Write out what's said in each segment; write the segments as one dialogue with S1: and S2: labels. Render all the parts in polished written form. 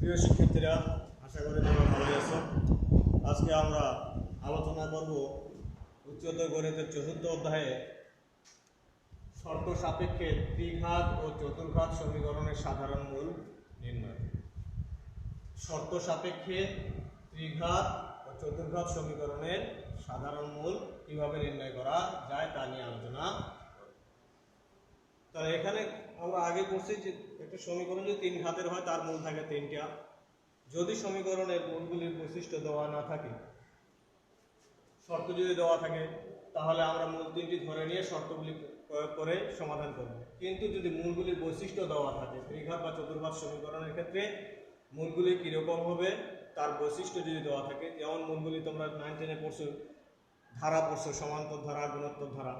S1: প্রিয় শিক্ষার্থীরা, আশা করি তোমরা ভালোই আছো। আজকে আমরা আলোচনা করব উচ্চতর গণিতের চতুর্থ অধ্যায়ে শর্ত সাপেক্ষে ত্রিঘাত ও চতুর্ঘাত সমীকরণের সাধারণ মূল নির্ণয়। শর্ত সাপেক্ষে ত্রিঘাত ও চতুর্ঘাত সমীকরণের সাধারণ মূল কিভাবে নির্ণয় করা যায় তা নিয়ে আলোচনা। তাহলে এখানে আমরা আগে পড়ছি যে একটা সমীকরণ যদি তিন ঘাতের হয় তার মূল থাকে তিনটা। যদি সমীকরণের মূলগুলির বৈশিষ্ট্য দেওয়া না থাকে, শর্ত যদি দেওয়া থাকে, তাহলে আমরা মূল তিনটি ধরে নিয়ে শর্তগুলি প্রয়োগ করে সমাধান করব। কিন্তু যদি মূলগুলির বৈশিষ্ট্য দেওয়া থাকে, ত্রিঘাত বা চতুর্ঘাত সমীকরণের ক্ষেত্রে মূলগুলি কীরকম হবে তার বৈশিষ্ট্য যদি দেওয়া থাকে, যেমন মূলগুলি তোমরা 9-10-এ পড়ছো, ধারা পড়ছো, সমান্তর ধারা, গুণোত্তর ধারা।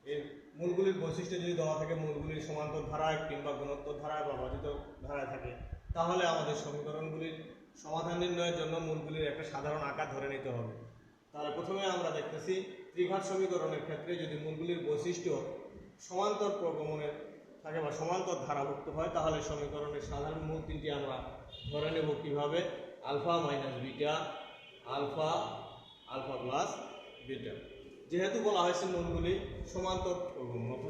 S1: এর মূলগুলির বৈশিষ্ট্য যদি দেওয়া থাকে, মূলগুলির সমান্তর ধারায় কিংবা গুণোত্তর ধারায় বা ভাজিত ধারায় থাকে, তাহলে আমাদের সমীকরণগুলির সমাধান নির্ণয়ের জন্য মূলগুলির একটা সাধারণ আকার ধরে নিতে হবে। তাহলে প্রথমে আমরা দেখতেছি ত্রিঘাত সমীকরণের ক্ষেত্রে যদি মূলগুলির বৈশিষ্ট্য সমান্তর প্রগমনের থাকে বা সমান্তর ধারাভুক্ত হয়, তাহলে সমীকরণের সাধারণ মূল তিনটি আমরা ধরে নেব কিভাবে: alpha minus beta, alpha, alpha plus beta. যেহেতু বলা হয়েছে মূলগুলি সমান্তর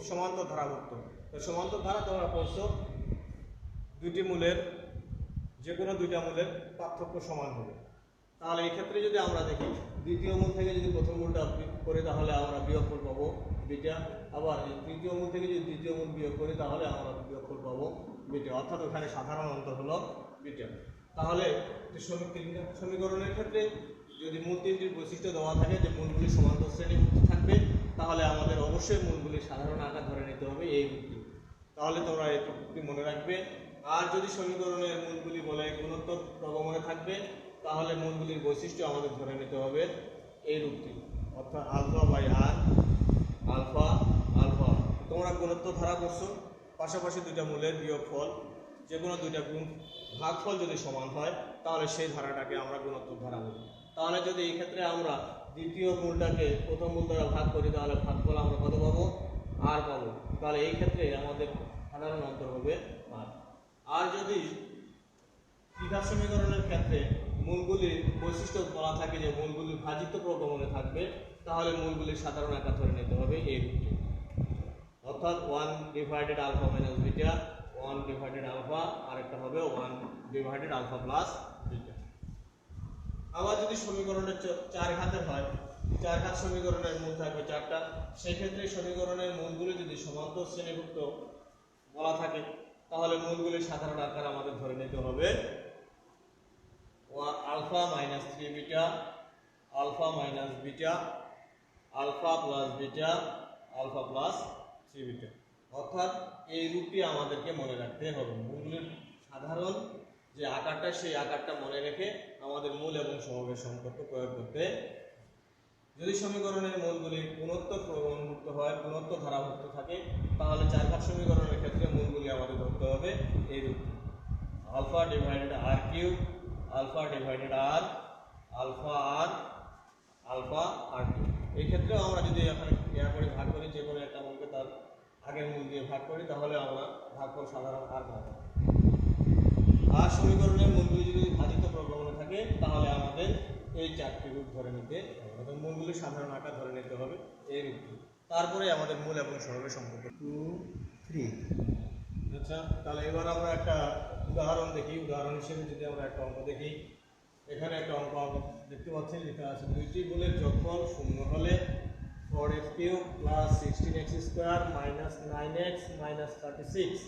S1: সমান্তর ধারাভুক্ত, তো সমান্তর ধারা তোমরা পড়ছো, দুইটি মূলের যে কোনো দুইটা মূলের পার্থক্য সমান হবে। তাহলে এই ক্ষেত্রে যদি আমরা দেখি, দ্বিতীয় মূল থেকে যদি প্রথম মূলটা করি তাহলে আমরা বিয়োগফল পাবো বিটা, আবার তৃতীয় মূল থেকে যদি দ্বিতীয় মূল বিয়োগ করি তাহলে আমরা বিয়োগফল পাবো বিটা, অর্থাৎ ওখানে সাধারণ অন্তর হলো বিটা। তাহলে সমীকরণের ক্ষেত্রে যদি মূল তিনটির বৈশিষ্ট্য দেওয়া থাকে যে মূলগুলি সমান্তর শ্রেণীভুক্ত থাকবে, তাহলে আমাদের অবশ্যই মূলগুলির সাধারণ আকার ধরে নিতে হবে এই রূপটি। তাহলে তোমরা এই রূপটি মনে রাখবে। আর যদি সমীকরণের মূলগুলি বলে গুণোত্তর প্রগমনে থাকবে, তাহলে মূলগুলির বৈশিষ্ট্য আমাদের ধরে নিতে হবে এই রূপটি, অর্থাৎ alpha by r, alpha alpha. তোমরা গুণোত্তর ধারা করছো, পাশাপাশি দুইটা মূলের বিয়োগফল, যে কোনো দুইটা গুণ ভাগফল যদি সমান হয়, তাহলে সেই ধারাটাকে আমরা গুণোত্তর ধারা বলি। তাহলে যদি এই ক্ষেত্রে আমরা দ্বিতীয় মূলটাকে প্রথম মূল দ্বারা ভাগ করি, তাহলে ভাগফল আমরা কত পাবো? আর পাবো। তাহলে এই ক্ষেত্রে আমাদের সাধারণ অন্তর হবে আর। আর যদি ত্রিঘাত সমীকরণের ক্ষেত্রে মূলগুলির বৈশিষ্ট্য বলা থাকে যে মূলগুলি ভাজিত প্রগমনে থাকবে, তাহলে মূলগুলির সাধারণ আকার ধরে নিতে হবে এই রূপটি, অর্থাৎ 1 divided alpha minus beta, 1 divided alpha, আর একটা হবে 1 ডিভাইডেড আলফা প্লাস বিটা। আবার যদি সমীকরণের চার ঘাতের হয়, চার ঘাত সমীকরণের মূল থাকবে চারটা, সেক্ষেত্রে সমীকরণের মূলগুলি যদি সমান্তর শ্রেণীভুক্ত বলা থাকে, তাহলে মূলগুলির সাধারণ আকার আমাদের ধরে নিতে হবে alpha minus 3 beta, alpha minus beta, alpha plus beta, alpha plus 3 beta. অর্থাৎ এই রূপটি আমাদেরকে মনে রাখতে হবে। মূলগুলির সাধারণ যে আকারটা, সেই আকারটা মনে রেখে আমাদের মূল এবং সহগের সম্পর্ক প্রয়োগ করতে। যদি সমীকরণের মূলগুলি গুণোত্তর প্রগমনভুক্ত হয়, গুণোত্তর ধারাভুক্ত থাকে, তাহলে চার ঘাত সমীকরণের ক্ষেত্রে মূলগুলি আমাদের ধরতে হবে এই রূপটি: আলফা ডিভাইডেড আর কিউব, আলফা ডিভাইডেড আর, আলফা আর, আলফা আর কিউব। এই ক্ষেত্রেও আমরা যদি এখানে করে ভাগ করি, যে কোনো একটা মূলকে তার আগের মূল দিয়ে ভাগ করি, তাহলে আমরা ভাগফল সাধারণ আর পাবো। আর সমীকরণের মূলগুলি যদি ভাজিত প্রগমনে থাকে, তাহলে আমাদের এই চারটি রূপ ধরে নিতে হবে, অর্থাৎ মূলগুলি সাধারণ আকার ধরে নিতে হবে এই রূপটি। তারপরে আমাদের মূল এবং সহগের সম্পর্ক 2, 3। আচ্ছা, তাহলে এবার আমরা একটা উদাহরণ দেখি। উদাহরণ হিসেবে যদি আমরা একটা অঙ্ক দেখি, এখানে একটা অঙ্ক দেখতে পাচ্ছেন, লেখা আছে দুইটি মূলের যোগফল 0 হলে 4x cube plus 16x square minus 9x minus 36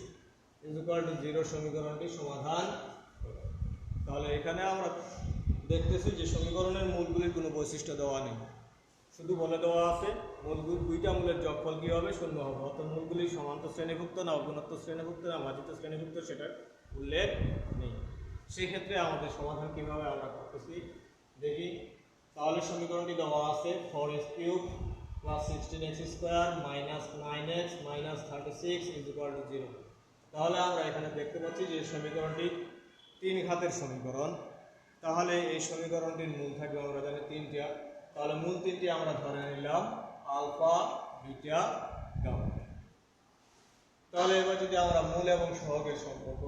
S1: 0 সমীকরণটি সমাধান। তাহলে এখানে আমরা দেখতেছি যে সমীকরণের মূলগুলির কোনো বৈশিষ্ট্য দেওয়া নেই, শুধু বলে দেওয়া আছে মূলগুলি দুইটা মূলের যোগফল কী হবে? 0 হবে। অর্থাৎ মূলগুলি সমান্তর শ্রেণীভুক্ত না অগুণোত্তর শ্রেণীভুক্ত না ভাজিত শ্রেণীভুক্ত সেটা উল্লেখ নেই। সেক্ষেত্রে আমাদের সমাধান কীভাবে আমরা করতেছি দেখি। তাহলে সমীকরণটি দেওয়া আছে 4x cube plus 16x square minus 9x minus 36 0। তাহলে আমরা এখানে দেখতে পাচ্ছি যে সমীকরণটি তিন ঘাতের সমীকরণ। তাহলে এই সমীকরণটির মূল থাকবে আমরা জানি তিনটা। তাহলে মূল তিনটি আমরা ধরে নিলাম আলফা, বিটা, গামা। তাহলে এবার যদি আমরা মূল এবং সহগের সম্পর্ক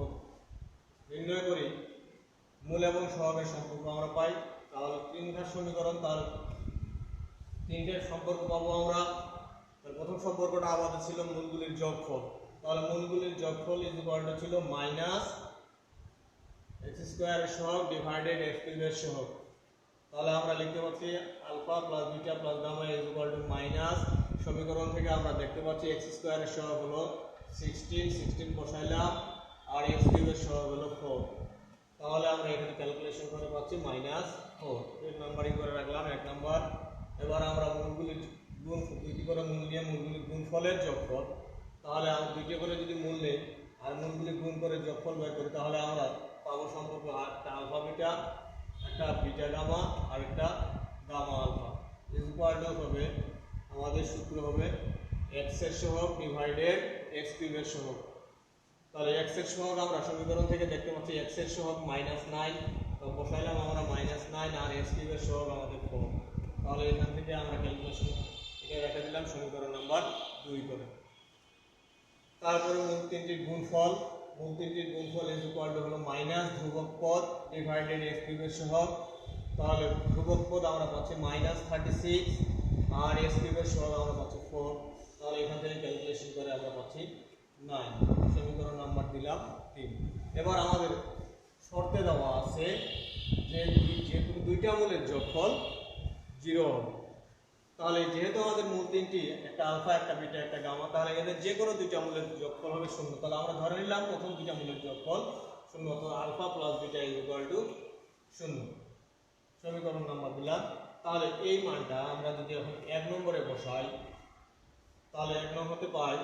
S1: নির্ণয় করি, মূল এবং সহগের সম্পর্ক আমরা পাই। তাহলে 3 ঘাত সমীকরণ, তার 3টের সম্পর্ক পাবো আমরা। প্রথম সম্পর্কটা আমাদের ছিল মূলগুলির যোগফল। তাহলে মূলগুলির যোগফল ইজ ইকুয়াল টু ছিল মাইনাস x স্কয়ারের সহগ ডিভাইডেড x কিউবের সহগ। তাহলে আমরা লিখতে পাচ্ছি alpha plus beta plus gamma is equal to minus, সমীকরণ থেকে আমরা দেখতে পাচ্ছি x স্কয়ারের সহগ হলো 16 বসাইলাম, আর x কিউবের সহগ হলো 4। তাহলে আমরা এখানে ক্যালকুলেশন করে পাচ্ছি -4। এর নাম্বারিং করে রাখলাম 1 নাম্বার। এবার আমরা মূলগুলির গুণ, দুইটি করে মূল নিয়ে মূলগুলির গুণফলের যোগফল। তাহলে আমরা দুইটি করে যদি মূল নেই আর মূলগুলি গুণ করে যোগফল বের করি, তাহলে আমরা পাবো সম্পর্ক একটা আলফা বিটা, একটা বিটা গামা আর একটা gamma alpha is equal to হবে, আমাদের সূত্র হবে x এর সহগ ডিভাইডেড x কিউবের সহগ। তাহলে x এর সহগ আমরা সমীকরণ থেকে দেখতে পাচ্ছি x এর সহগ -9, তো বসাইলাম আমরা -9 আর x কিউবের সহগ আমাদের 4। তাহলে এখান থেকে আমরা ক্যালকুলেশন এটা রেখে দিলাম সমীকরণ নাম্বার 2 করে। তারপরে মূল তিনটির গুণফল, মূল তিনটির গুণফল ইজ ইকুয়াল টু হলো মাইনাস ধ্রুবক পদ ডিভাইডেড x কিউবের সহগ। তাহলে ধ্রুবক পদ আমরা পাচ্ছি -36 আর x কিউবের সহগ আমরা পাচ্ছি 4। তাহলে এখান থেকে ক্যালকুলেশন করে আমরা পাচ্ছি 9, সমীকরণ নাম্বার দিলাম 3। এবার আমাদের শর্তে দেওয়া আছে যে যেহেতু দুইটা মূলের যোগফল 0 হবে। তাহলে যেহেতু আমাদের মূল তিনটি, একটা আলফা একটা বিটা একটা গামা, তাহলে এদের যে কোনো দুইটা মূলের যোগফল হবে 0। তাহলে আমরা ধরে নিলাম প্রথম দুইটা মূলের যোগফল 0, তো alpha plus beta is equal to 0, সমীকরণ নাম্বার দিলাম। তাহলে এই মানটা আমরা যদি এখন 1 নম্বরে বসাই, তাহলে 1 নম্বরে পাই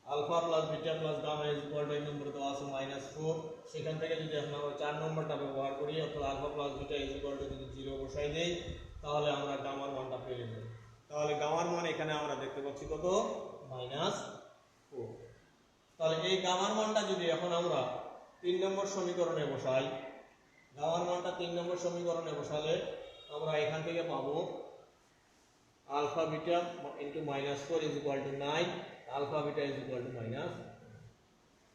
S1: alpha plus beta plus gamma is equal to 1 নম্বরে দেওয়া আছে -4। সেখান থেকে যদি এখন আমরা 4 নম্বরটা ব্যবহার করি, অর্থাৎ alpha plus beta is equal to যদি 0 বসাই দেই, তাহলে আমরা গামার মানটা পেয়ে যাব। তাহলে গামার মান এখানে আমরা দেখতে পাচ্ছি কত, -4। তাহলে এই গামার মানটা যদি এখন আমরা 3 নম্বর সমীকরণে বসাই, গামার মানটা 3 নম্বর সমীকরণে বসালে আমরা এখান থেকে পাবো alpha beta into -4 is equal to 9, alpha beta is equal to -।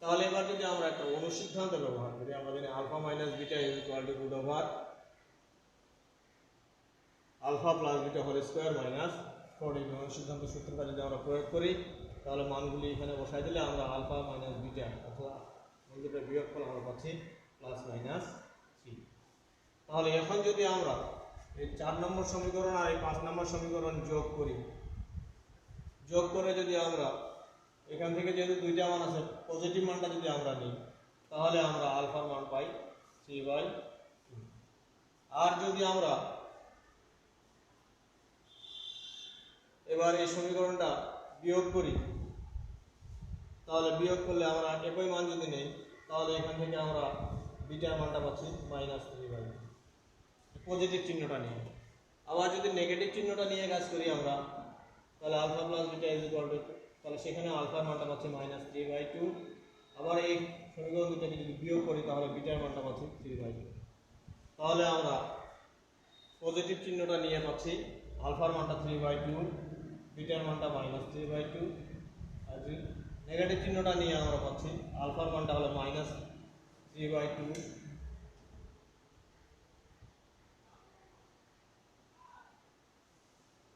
S1: তাহলে এবার যদি আমরা একটা অনুসিদ্ধান্ত ব্যবহার করি, আমরা জানি alpha minus beta is equal to root over alpha plus beta whole square -4। এই অনুসিদ্ধান্ত সূত্রটা যদি আমরা প্রয়োগ করি, তাহলে মানগুলি এখানে বসাই দিলে আমরা আলফা মাইনাস বিটা অথবা মূলদুটোর বিয়োগফল আমরা পাচ্ছি +-3। তাহলে এখন যদি আমরা এই 4 নম্বর সমীকরণ আর এই 5 নম্বর সমীকরণ যোগ করি, যোগ করে যদি আমরা এখান থেকে যেহেতু দুইটা মান আছে, পজিটিভ মানটা যদি আমরা নিই, তাহলে আমরা আলফার মান পাই 3/2। আর যদি আমরা এবার এই সমীকরণটা বিয়োগ করি, তাহলে বিয়োগ করলে আমরা একই মান যদি নেই, তাহলে এখান থেকে আমরা বিটার মানটা পাচ্ছি -3/2, পজিটিভ চিহ্নটা নিয়ে। আবার যদি নেগেটিভ চিহ্নটা নিয়ে কাজ করি আমরা, তাহলে alpha plus beta is equal to, তাহলে সেখানে আলফার মানটা পাচ্ছি -3/2। আবার এই সমীকরণ দুটাকে যদি বিয়োগ করি, তাহলে বিটার মানটা পাচ্ছি 3/2। তাহলে আমরা পজিটিভ চিহ্নটা নিয়ে পাচ্ছি আলফার মানটা 3/2, বিটার মানটা -3/2। আর যদি নেগেটিভ চিহ্নটা নিয়ে আমরা পাচ্ছি আলফার মানটা হলো -3/2,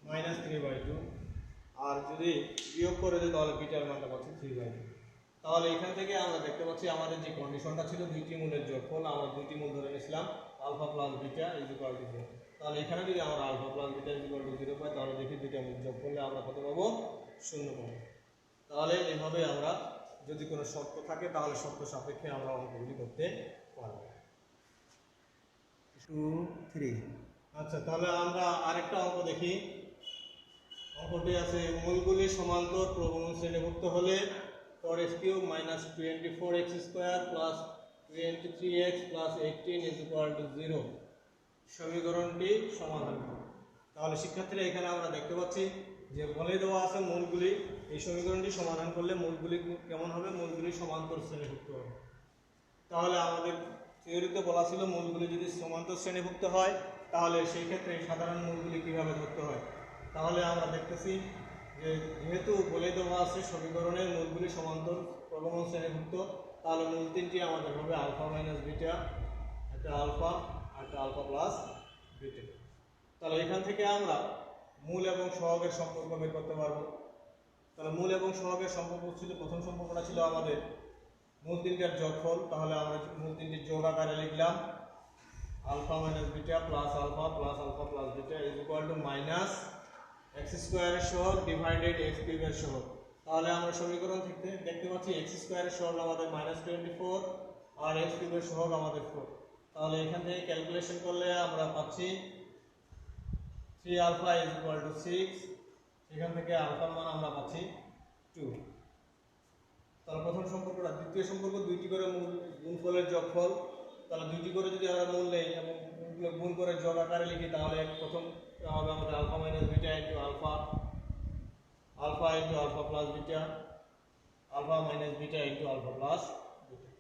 S1: -3/2। আর যদি বিয়োগ করে দিই, তাহলে বিটার মানটা পাচ্ছি 3/2। তাহলে এখান থেকে আমরা দেখতে পাচ্ছি আমাদের যে কন্ডিশনটা ছিল দুইটি মূলের যোগফল, আমরা দুইটি মূল ধরে নিয়েছিলাম alpha plus beta is equal to 0। তাহলে এখানে যদি আমরা alpha plus beta is equal to 0 পাই, তাহলে দেখি দুইটা মূল যোগ করলে আমরা কত পাবো, 0 পাবো। তাহলে এইভাবে আমরা যদি কোনো শর্ত থাকে, তাহলে শর্ত সাপেক্ষে আমরা অঙ্কগুলি করতে পারবো। 2, 3। আচ্ছা, তাহলে আমরা আরেকটা অঙ্ক দেখি। অঙ্কটি আছে মূলগুলি সমান্তর প্রবণ শ্রেণীভুক্ত হলে 4x³ - 24x² + 23x + 18 = 0 সমীকরণটি সমাধান করো। তাহলে শিক্ষার্থীরা এখানে আমরা দেখতে পাচ্ছি যে বলে দেওয়া আছে মূলগুলি, এই সমীকরণটি সমাধান করলে মূলগুলি কেমন হবে, মূলগুলি সমান্তর শ্রেণীভুক্ত হবে। তাহলে আমাদের থিওরিতে বলা ছিল মূলগুলি যদি সমান্তর শ্রেণীভুক্ত হয়, তাহলে সেই ক্ষেত্রে সাধারণ মূলগুলি কিভাবে ধরতে হয়। তাহলে আমরা দেখতেছি যে যেহেতু বলে দেওয়া আছে সমীকরণের মূলগুলি সমান্তর প্রগমন শ্রেণীভুক্ত, তাহলে মূল তিনটি আমাদের হবে আলফা মাইনাস বিটা একটা আলফা আর একটা আলফা প্লাস বিটা। তাহলে এখান থেকে আমরা মূল এবং সহগের সম্পর্ক বের করতে পারবো। তাহলে মূল এবং সহগের সম্পর্ক ছিল, প্রথম সম্পর্কটা ছিল আমাদের মূল তিনটার যোগফল। তাহলে আমরা মূল তিনটির যোগ আকারে লিখলাম alpha minus beta plus alpha plus beta is equal to minus x স্কোয়ারের সহগ ডিভাইডেড এক্স কিউবের সহগ। তাহলে আমরা সমীকরণ থেকে দেখতে পাচ্ছি এক্স স্কোয়ারের সহগ আমাদের -24 আর এক্স কিউবের সহগ আমাদের 4। তাহলে এখান থেকে ক্যালকুলেশন করলে আমরা পাচ্ছি 3 আলফা ইজ ইকুয়াল টু 6। এখান থেকে আলফার মান আমরা পাচ্ছি 2। তাহলে প্রথম সম্পর্কটা। দ্বিতীয় সম্পর্ক দুইটি করে মূল গুণফলের যোগফল। তাহলে দুইটি করে যদি আমরা মূল নেই এবং গুণ করে যোগ আকারে লিখি, তাহলে প্রথম হবে আমাদের alpha minus beta into alpha, alpha into alpha plus beta, alpha minus beta into alpha plus beta.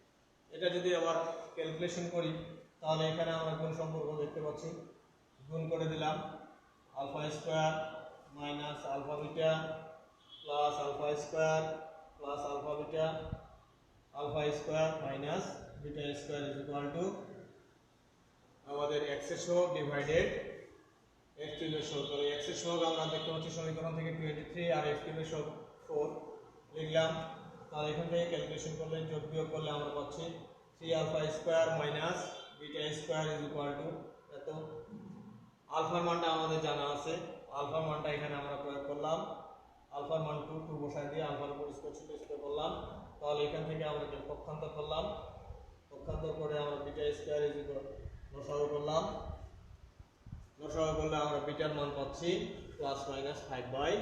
S1: এটা যদি আবার ক্যালকুলেশন করি তাহলে এখানে আমরা গুণ সম্পর্ক দেখতে পাচ্ছি। গুণ করে দিলাম alpha square minus alpha beta plus alpha square plus alpha beta, alpha square minus beta square is equal to আমাদের এক্স এর সহগ ডিভাইডেড এক্স কিউবের সহগ। তাহলে এক্স এর সহগ আমরা দেখতে পাচ্ছি সমীকরণ থেকে 23 আর এক্স কিউবের সহগ 4 লিখলাম। তাহলে এখান থেকে ক্যালকুলেশন করলে যোগ বিয়োগ করলে আমরা পাচ্ছি 3 alpha square minus beta square is equal to এত। আলফার মানটা আমাদের জানা আছে, আলফার মানটা এখানে আমরা প্রয়োগ করলাম। আলফার মান 2 বসাই দিয়ে আলফার উপর স্কোয়ার ছিল স্কোয়ার করলাম। তাহলে এখান থেকে আমরা পক্ষান্তর করলাম, পক্ষান্তর করে আমরা বিটা স্কোয়ার ইজ ইকুয়াল লসাগু করলাম। লসাগু করলে আমরা বিটার মান পাচ্ছি ±5/2।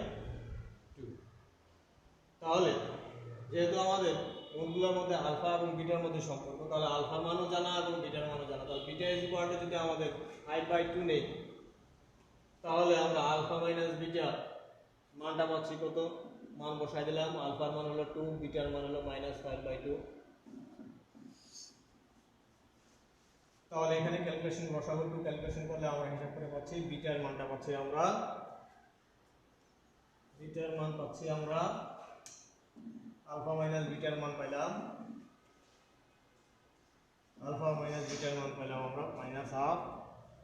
S1: তাহলে যেহেতু আমাদের কোণগুলোর মধ্যে আলফা এবং বিটার মধ্যে সম্পর্ক, তাহলে আলফার মানও জানা এবং বিটার মানও জানা। তাহলে বিটা ইজ ইকুয়াল টু যদি আমাদের 5/2 নেই, তাহলে আমরা আলফা মাইনাস বিটা মানটা পাচ্ছি কত, মান বসাই দিলাম। আলফার মান হলো 2, বিটার মান হলো -5/2। তাহলে এখানে ক্যালকুলেশন বসাবো। 2 ক্যালকুলেশন করলে আমরা হিসাব করে পাচ্ছি বিটার মানটা পাচ্ছি আমরা, বিটার মান পাচ্ছি আমরা আলফা মাইনাস বিটার মান পাইলাম, আলফা মাইনাস বিটার মান পাইলাম আমরা -1/2।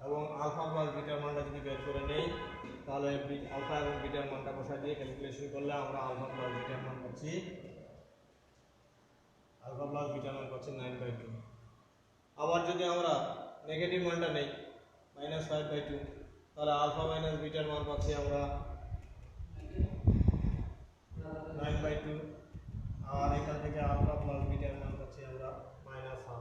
S1: এবং আলফা প্লাস বিটার মানটা যদি বের করে নেই তাহলে আলফা এবং বিটার মানটা বসাই দিয়ে ক্যালকুলেশন করলে আমরা আলফা প্লাস বিটার মান পাচ্ছি, আলফা প্লাস বিটার মান পাচ্ছি 9/2। আবার যদি আমরা নেগেটিভ মানটা নেই -5/2, তাহলে আলফা মাইনাস বিটার মান পাচ্ছি আমরা 9/2। আর এখান থেকে আলফা প্লাস বিটার মান পাচ্ছি আমরা -1/2।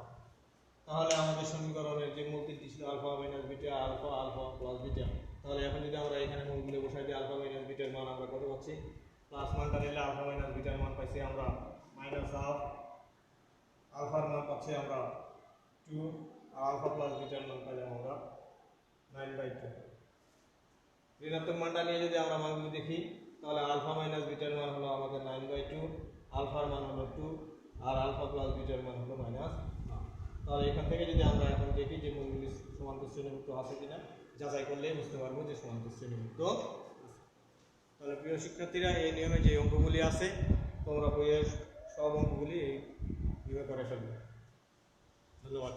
S1: তাহলে আমাদের সমীকরণের যে মূল তিনটি ছিল alpha minus beta, alpha alpha plus beta. তাহলে এখন যদি আমরা এখানে মূলগুলো বসাই দিই, আলফা মাইনাস বিটার মান আমরা কত পাচ্ছি, প্লাস মানটা নিলে আলফা মাইনাস বিটার মান পাইছি আমরা -1/2, আলফার মান পাচ্ছি আমরা 2, আর আলফা প্লাস বিটার মান পাইলাম আমরা 9/2। ঋণাত্মক মানটা নিয়ে যদি আমরা মানগুলো দেখি তাহলে আলফা মাইনাস বিটার মান হলো আমাদের 9/2, আলফার মান হলো 2, আর আলফা প্লাস বিটার মান হলো -1। তাহলে এখান থেকে যদি আমরা এখন দেখি যে মূলগুলি সমান্তর শ্রেণীভুক্ত আছে কিনা, যাচাই করলেই বুঝতে পারবো যে সমান্তর শ্রেণীভুক্ত আছে। তাহলে প্রিয় শিক্ষার্থীরা, এই নিয়মে যে অঙ্কগুলি আছে তোমরা বইয়ের সব অঙ্কগুলি এইভাবে করে ফেলবে। ধন্যবাদ।